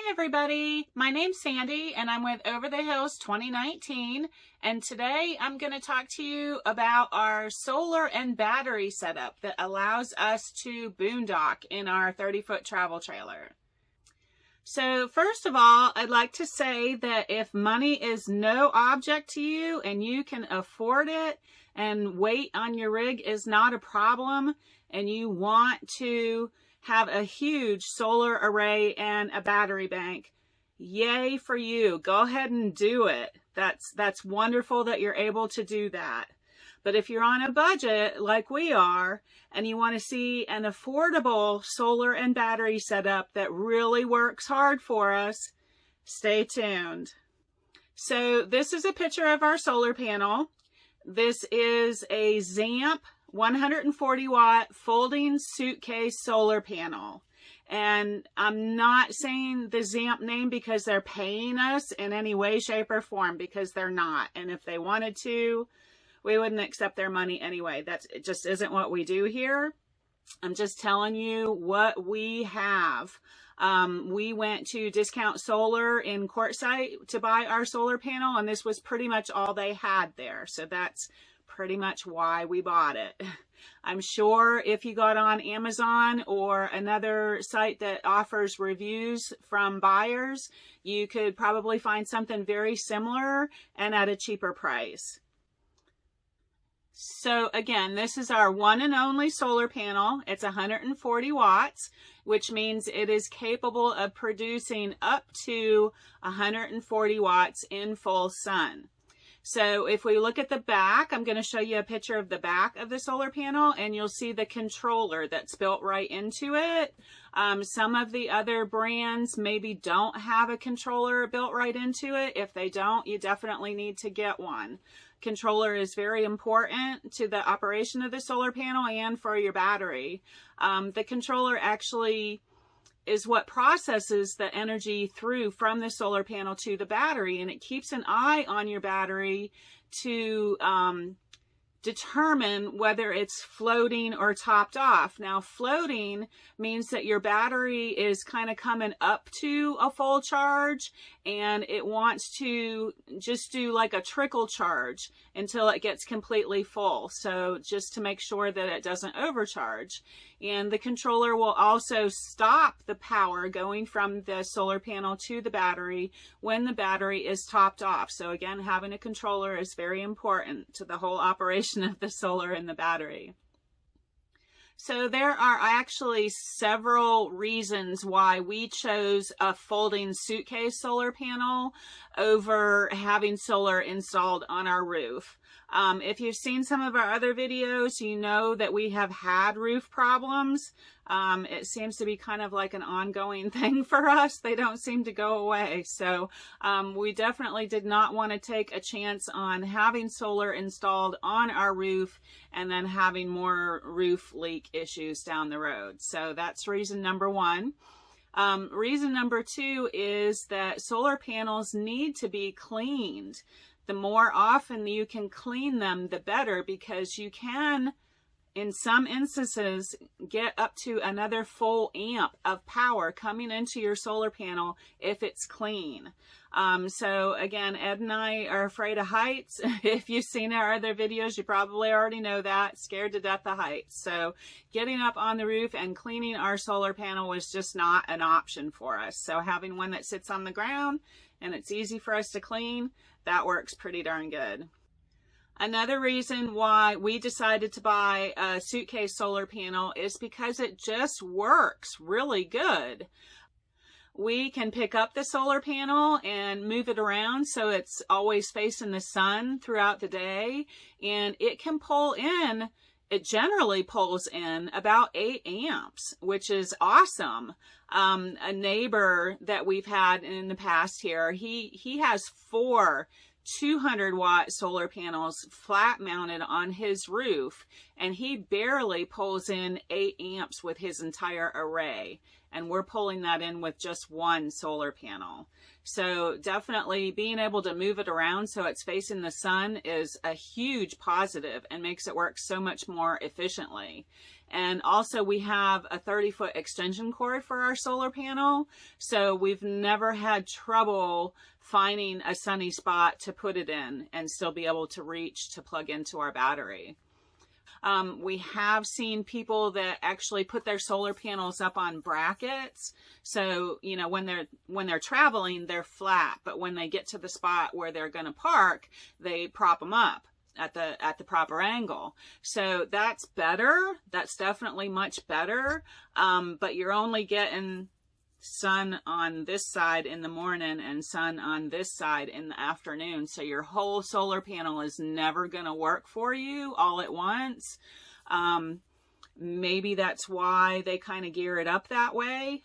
Hi everybody, my name's Sandy and I'm with Over the Hills 2019, and today I'm going to talk to you about our solar and battery setup that allows us to boondock in our 30-foot travel trailer. So first of all, I'd like to say that if money is no object to you and you can afford it and weight on your rig is not a problem and you want to have a huge solar array and a battery bank, yay for you. Go ahead and do it. That's wonderful that you're able to do that. But if you're on a budget like we are and you want to see an affordable solar and battery setup that really works hard for us, stay tuned. So this is a picture of our solar panel. This is a Zamp 140 watt folding suitcase solar panel. And I'm not saying the Zamp name because they're paying us in any way, shape, or form, because they're not. And if they wanted to, we wouldn't accept their money anyway. It just isn't what we do here. I'm just telling you what we have. We went to Discount Solar in Quartzsite to buy our solar panel, and this was pretty much all they had there. So that's pretty much why we bought it. I'm sure if you got on Amazon or another site that offers reviews from buyers, you could probably find something very similar and at a cheaper price. So again, this is our one and only solar panel. It's 140 watts, which means it is capable of producing up to 140 watts in full sun. So if we look at the back, I'm going to show you a picture of the back of the solar panel, and you'll see the controller that's built right into it. Some of the other brands maybe don't have a controller built right into it. If they don't, you definitely need to get one. Controller is very important to the operation of the solar panel and for your battery. The controller actually is what processes the energy through from the solar panel to the battery, and it keeps an eye on your battery to determine whether it's floating or topped off. Now, floating means that your battery is kind of coming up to a full charge and it wants to just do like a trickle charge until it gets completely full. So just to make sure that it doesn't overcharge. And the controller will also stop the power going from the solar panel to the battery when the battery is topped off. So again, having a controller is very important to the whole operation of the solar and the battery. So there are actually several reasons why we chose a folding suitcase solar panel over having solar installed on our roof. If you've seen some of our other videos, you know that we have had roof problems. It seems to be kind of like an ongoing thing for us. They don't seem to go away. So we definitely did not want to take a chance on having solar installed on our roof and then having more roof leak issues down the road. So that's reason number one. Reason number two is that solar panels need to be cleaned. The more often you can clean them, the better, because you can, in some instances, get up to another full amp of power coming into your solar panel if it's clean. So again, Ed and I are afraid of heights. If you've seen our other videos, you probably already know that. Scared to death of heights. So getting up on the roof and cleaning our solar panel was just not an option for us. So having one that sits on the ground and it's easy for us to clean, that works pretty darn good. Another reason why we decided to buy a suitcase solar panel is because it just works really good. We can pick up the solar panel and move it around so it's always facing the sun throughout the day, and it can pull in, it generally pulls in about 8 amps, which is awesome. A neighbor that we've had in the past here, he has 4 200 watt solar panels flat mounted on his roof, and he barely pulls in 8 amps with his entire array. and we're pulling that in with just one solar panel. So definitely being able to move it around so it's facing the sun is a huge positive and makes it work so much more efficiently. And also we have a 30-foot extension cord for our solar panel, so we've never had trouble finding a sunny spot to put it in and still be able to reach to plug into our battery. We have seen people that actually put their solar panels up on brackets. So, you know, when they're traveling, they're flat, but when they get to the spot where they're going to park, they prop them up at the proper angle. So that's better. That's definitely much better. But you're only getting sun on this side in the morning and sun on this side in the afternoon. So your whole solar panel is never going to work for you all at once. Maybe that's why they kind of gear it up that way.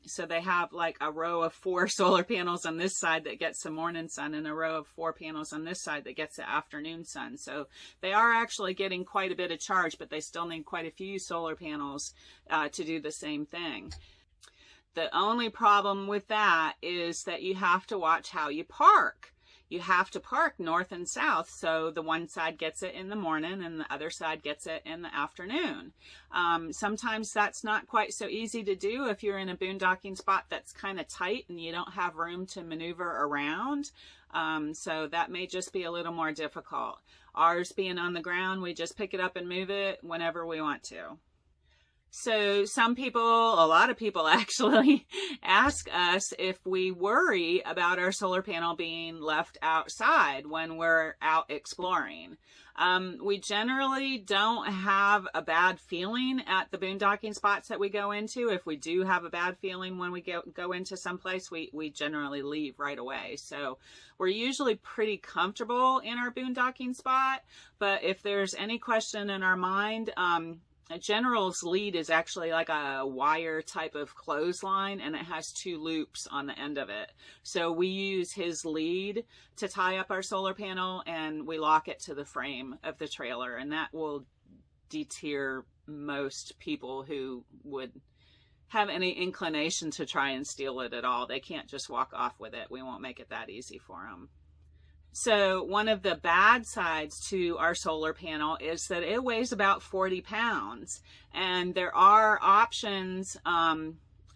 So they have like a row of 4 solar panels on this side that gets the morning sun and a row of 4 panels on this side that gets the afternoon sun. So they are actually getting quite a bit of charge, but they still need quite a few solar panels to do the same thing. The only problem with that is that you have to watch how you park. You have to park north and south, so the one side gets it in the morning and the other side gets it in the afternoon. Sometimes that's not quite so easy to do if you're in a boondocking spot that's kind of tight and you don't have room to maneuver around. So that may just be a little more difficult. Ours being on the ground, we just pick it up and move it whenever we want to. So some people, a lot of people actually ask us if we worry about our solar panel being left outside when we're out exploring. We generally don't have a bad feeling at the boondocking spots that we go into. If we do have a bad feeling when we go into someplace, we generally leave right away. So we're usually pretty comfortable in our boondocking spot. But if there's any question in our mind, a general's lead is actually like a wire type of clothesline, and it has 2 loops on the end of it. So we use his lead to tie up our solar panel, and we lock it to the frame of the trailer, and that will deter most people who would have any inclination to try and steal it at all. They can't just walk off with it. We won't make it that easy for them. So one of the bad sides to our solar panel is that it weighs about 40 pounds. And there are options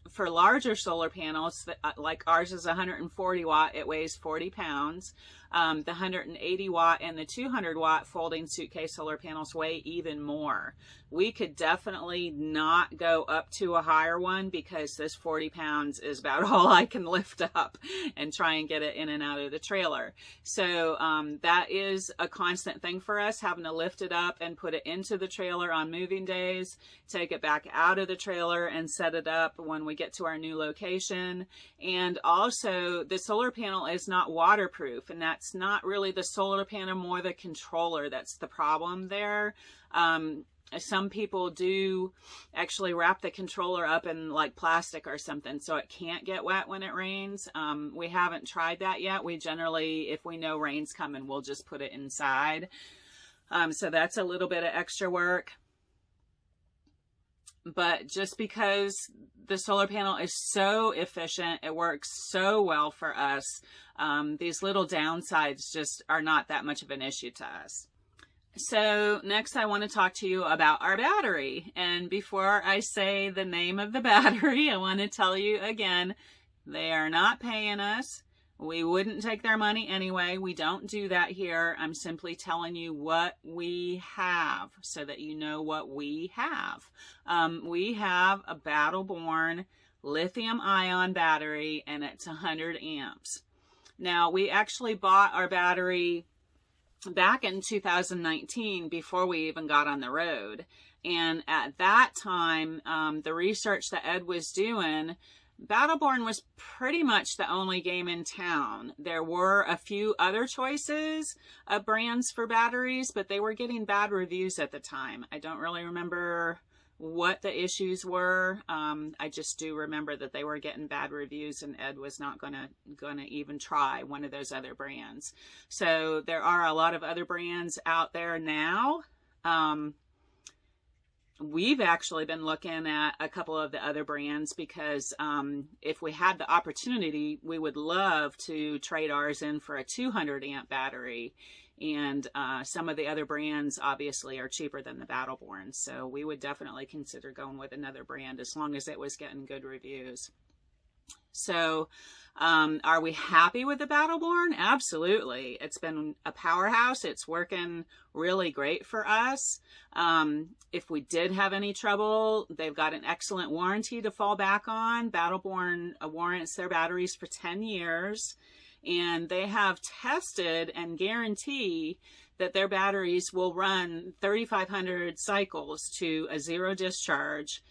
for larger solar panels, that, like ours is 140 watt, it weighs 40 pounds. The 180 watt and the 200 watt folding suitcase solar panels weigh even more. We could definitely not go up to a higher one because this 40 pounds is about all I can lift up and try and get it in and out of the trailer. So that is a constant thing for us, having to lift it up and put it into the trailer on moving days, take it back out of the trailer and set it up when we get to our new location. And also the solar panel is not waterproof, and that's not really the solar panel, more the controller that's the problem there. Some people do actually wrap the controller up in like plastic or something so it can't get wet when it rains. We haven't tried that yet. We generally, if we know rain's coming, we'll just put it inside. So that's a little bit of extra work. But just because the solar panel is so efficient, it works so well for us, these little downsides just are not that much of an issue to us. So next I want to talk to you about our battery. And before I say the name of the battery, I want to tell you again, they are not paying us. We wouldn't take their money anyway. We don't do that here. I'm simply telling you what we have so that you know what we have. We have a Battle-Born lithium-ion battery, and it's 100 amps. Now, we actually bought our battery back in 2019 before we even got on the road. And at that time, the research that Ed was doing, Battle-Born was pretty much the only game in town. There were a few other choices of brands for batteries, but they were getting bad reviews at the time. I don't really remember what the issues were. I just do remember that they were getting bad reviews, and Ed was not gonna even try one of those other brands. So there are a lot of other brands out there now. We've actually been looking at a couple of the other brands because if we had the opportunity, we would love to trade ours in for a 200 amp battery. And some of the other brands obviously are cheaper than the Battleborn. So we would definitely consider going with another brand as long as it was getting good reviews. So are we happy with the Battleborn? Absolutely. It's been a powerhouse. It's working really great for us. If we did have any trouble, they've got an excellent warranty to fall back on. Battleborn warrants their batteries for 10 years, and they have tested and guarantee that their batteries will run 3,500 cycles to a zero discharge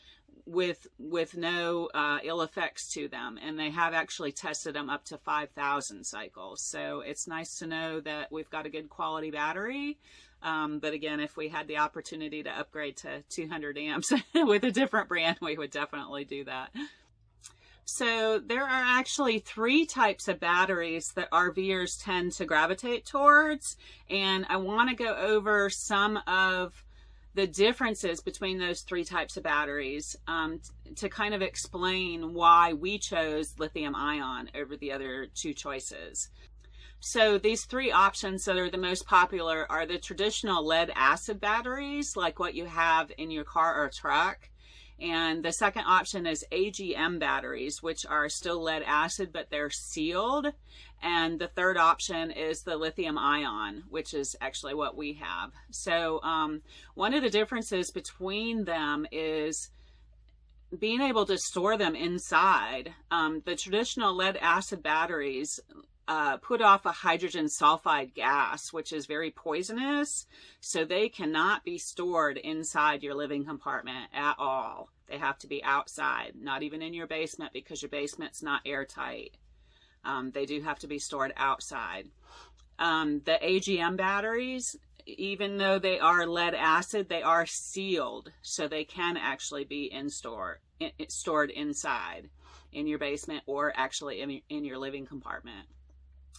with no ill effects to them, and they have actually tested them up to 5,000 cycles. So it's nice to know that we've got a good quality battery. But again, if we had the opportunity to upgrade to 200 amps with a different brand, we would definitely do that. So there are actually 3 types of batteries that RVers tend to gravitate towards, and I want to go over some of the differences between those 3 types of batteries to kind of explain why we chose lithium ion over the other 2 choices. So these 3 options that are the most popular are the traditional lead acid batteries, like what you have in your car or truck. And the second option is AGM batteries, which are still lead acid, but they're sealed. And the third option is the lithium ion, which is actually what we have. So one of the differences between them is being able to store them inside. The traditional lead acid batteries put off a hydrogen sulfide gas, which is very poisonous, so they cannot be stored inside your living compartment at all. They have to be outside, not even in your basement, because your basement's not airtight. They do have to be stored outside. The AGM batteries, even though they are lead acid, they are sealed, so they can actually be stored inside in your basement or actually in your living compartment.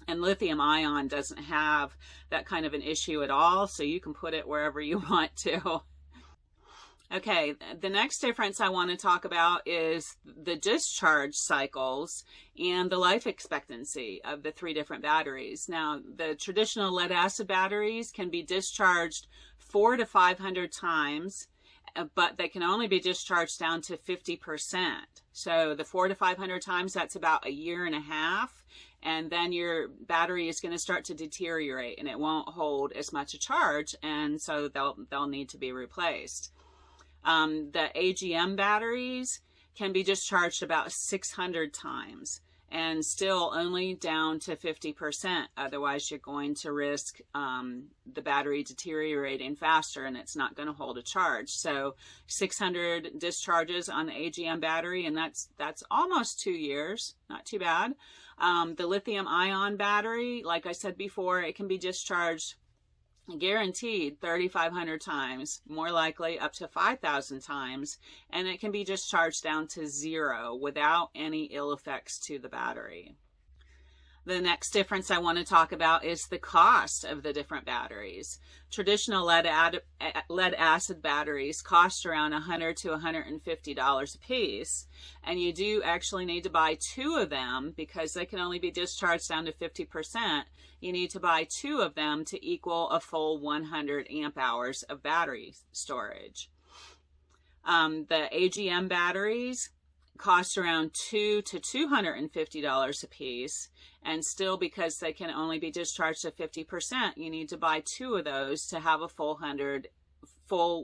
And lithium ion doesn't have that kind of an issue at all, so you can put it wherever you want to. Okay, the next difference I want to talk about is the discharge cycles and the life expectancy of the 3 different batteries. Now, the traditional lead acid batteries can be discharged 400 to 500 times, but they can only be discharged down to 50%. So the 400 to 500 times, that's about 1.5 years. And then your battery is going to start to deteriorate and it won't hold as much a charge, and so they'll need to be replaced. The AGM batteries can be discharged about 600 times and still only down to 50%. Otherwise, you're going to risk the battery deteriorating faster and it's not going to hold a charge. So 600 discharges on the AGM battery, and that's almost 2 years. Not too bad. The lithium ion battery, like I said before, it can be discharged guaranteed 3,500 times, more likely up to 5,000 times, and it can be discharged down to 0 without any ill effects to the battery. The next difference I want to talk about is the cost of the different batteries. Traditional lead acid batteries cost around $100 to $150 a piece, and you do actually need to buy 2 of them because they can only be discharged down to 50%. You need to buy 2 of them to equal a full 100 amp hours of battery storage. The AGM batteries cost around $200 to $250 a piece, and still, because they can only be discharged to 50%, you need to buy 2 of those to have a full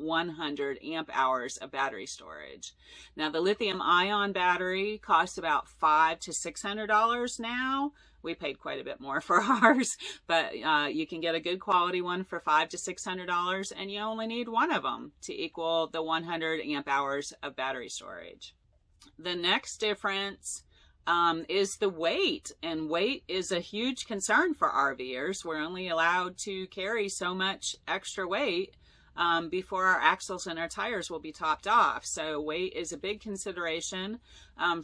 100 amp hours of battery storage. Now, the lithium ion battery costs about $500 to $600 now. We paid quite a bit more for ours, but you can get a good quality one for $500 to $600, and you only need 1 of them to equal the 100 amp hours of battery storage. The next difference is the weight, and weight is a huge concern for RVers. We're only allowed to carry so much extra weight before our axles and our tires will be topped off. So weight is a big consideration.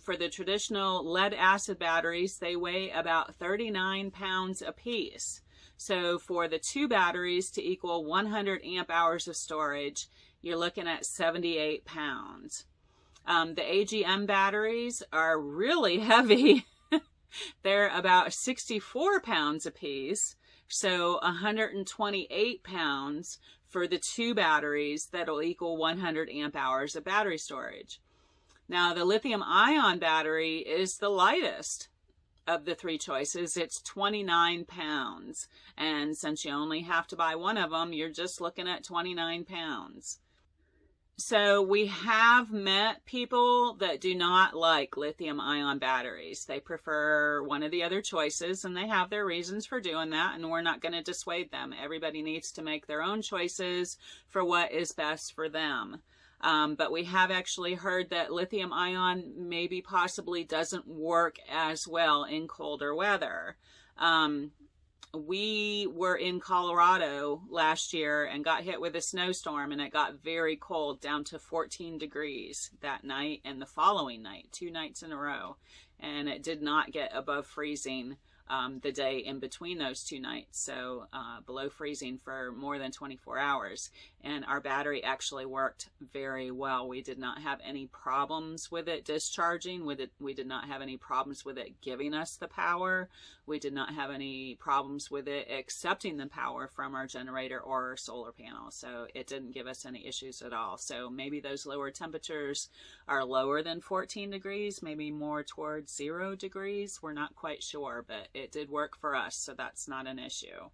For the traditional lead acid batteries, they weigh about 39 pounds a piece. So for the 2 batteries to equal 100 amp hours of storage, you're looking at 78 pounds. The AGM batteries are really heavy. They're about 64 pounds a piece, so 128 pounds for the 2 batteries. That'll equal 100 amp hours of battery storage. Now, the lithium ion battery is the lightest of the 3 choices. It's 29 pounds, and since you only have to buy one of them, you're just looking at 29 pounds. So we have met people that do not like lithium ion batteries. They prefer one of the other choices, and they have their reasons for doing that, and we're not going to dissuade them. Everybody needs to make their own choices for what is best for them. But we have actually heard that lithium ion maybe possibly doesn't work as well in colder weather. We were in Colorado last year and got hit with a snowstorm, and it got very cold, down to 14 degrees that night and the following night, 2 nights in a row. And it did not get above freezing the day in between those 2 nights, so below freezing for more than 24 hours. And our battery actually worked very well. We did not have any problems with it discharging. We did not have any problems with it giving us the power. We did not have any problems with it accepting the power from our generator or our solar panel. So it didn't give us any issues at all. So maybe those lower temperatures are lower than 14 degrees, maybe more towards 0 degrees. We're not quite sure, but it did work for us, so that's not an issue.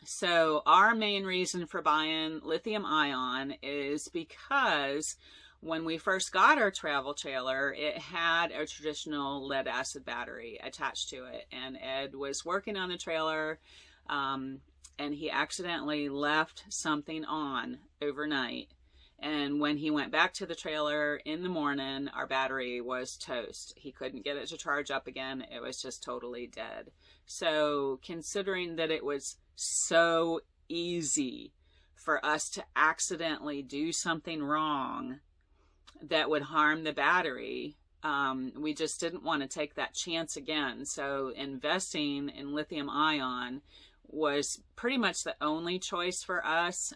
So our main reason for buying lithium ion is because when we first got our travel trailer, it had a traditional lead acid battery attached to it, and Ed was working on the trailer and he accidentally left something on overnight. And when he went back to the trailer in the morning, our battery was toast. He couldn't get it to charge up again. It was just totally dead. So considering that it was so easy for us to accidentally do something wrong that would harm the battery, we just didn't want to take that chance again. So investing in lithium ion was pretty much the only choice for us.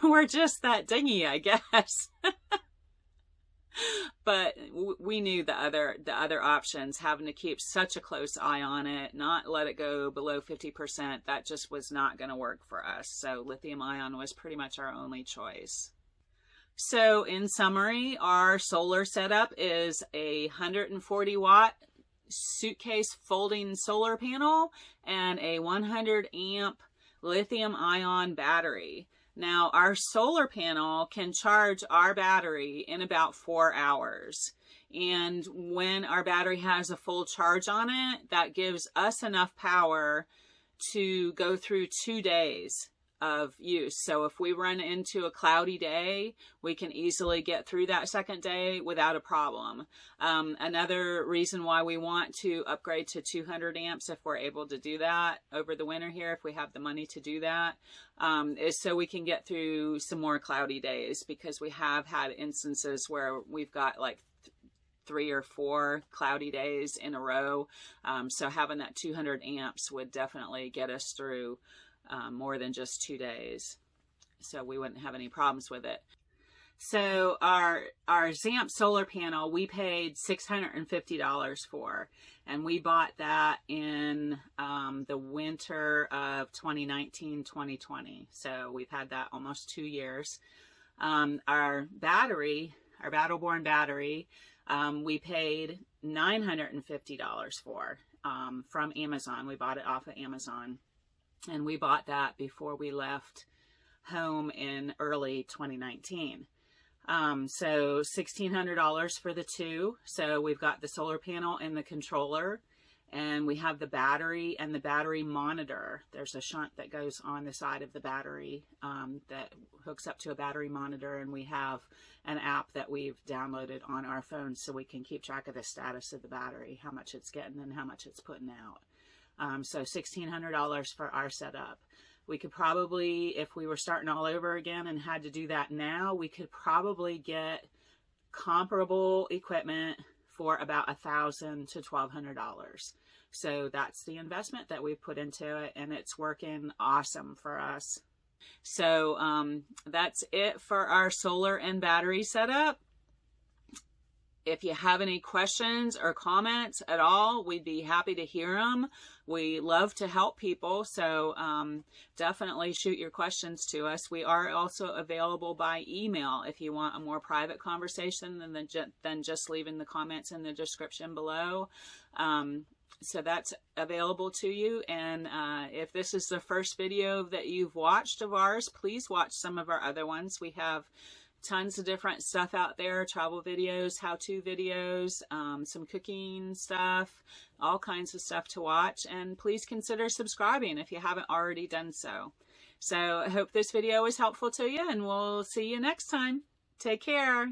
We're just that dingy, I guess. But we knew the other options, having to keep such a close eye on it, not let it go below 50%, that just was not going to work for us. So lithium ion was pretty much our only choice. So in summary, our solar setup is a 140 watt suitcase folding solar panel and a 100 amp lithium ion battery. Now, our solar panel can charge our battery in about 4 hours. And when our battery has a full charge on it, that gives us enough power to go through 2 days of use. So if we run into a cloudy day, we can easily get through that second day without a problem. Another reason why we want to upgrade to 200 amps, if we're able to do that over the winter here, if we have the money to do that, is so we can get through some more cloudy days, because we have had instances where we've got like 3 or 4 cloudy days in a row. So having that 200 amps would definitely get us through more than just 2 days, so we wouldn't have any problems with it. So our Zamp solar panel, we paid $650 for, and we bought that in the winter of 2019-2020. So we've had that almost 2 years. Our battery, our Battle-Born battery, we paid $950 for from Amazon. We bought it off of Amazon. And we bought that before we left home in early 2019. So $1,600 for the 2. So we've got the solar panel and the controller, and we have the battery and the battery monitor. There's a shunt that goes on the side of the battery that hooks up to a battery monitor, and we have an app that we've downloaded on our phones so we can keep track of the status of the battery, how much it's getting and how much it's putting out. So $1,600 for our setup. We could probably, if we were starting all over again and had to do that now, we could probably get comparable equipment for about $1,000 to $1,200. So that's the investment that we put into it, and it's working awesome for us. So that's it for our solar and battery setup. If you have any questions or comments at all, we'd be happy to hear them. We love to help people, so definitely shoot your questions to us. We are also available by email if you want a more private conversation than just leaving the comments in the description below. So that's available to you. And if this is the first video that you've watched of ours, please watch some of our other ones. We have tons of different stuff out there, travel videos, how-to videos, some cooking stuff, all kinds of stuff to watch. And please consider subscribing if you haven't already done so. So I hope this video was helpful to you, and we'll see you next time. Take care.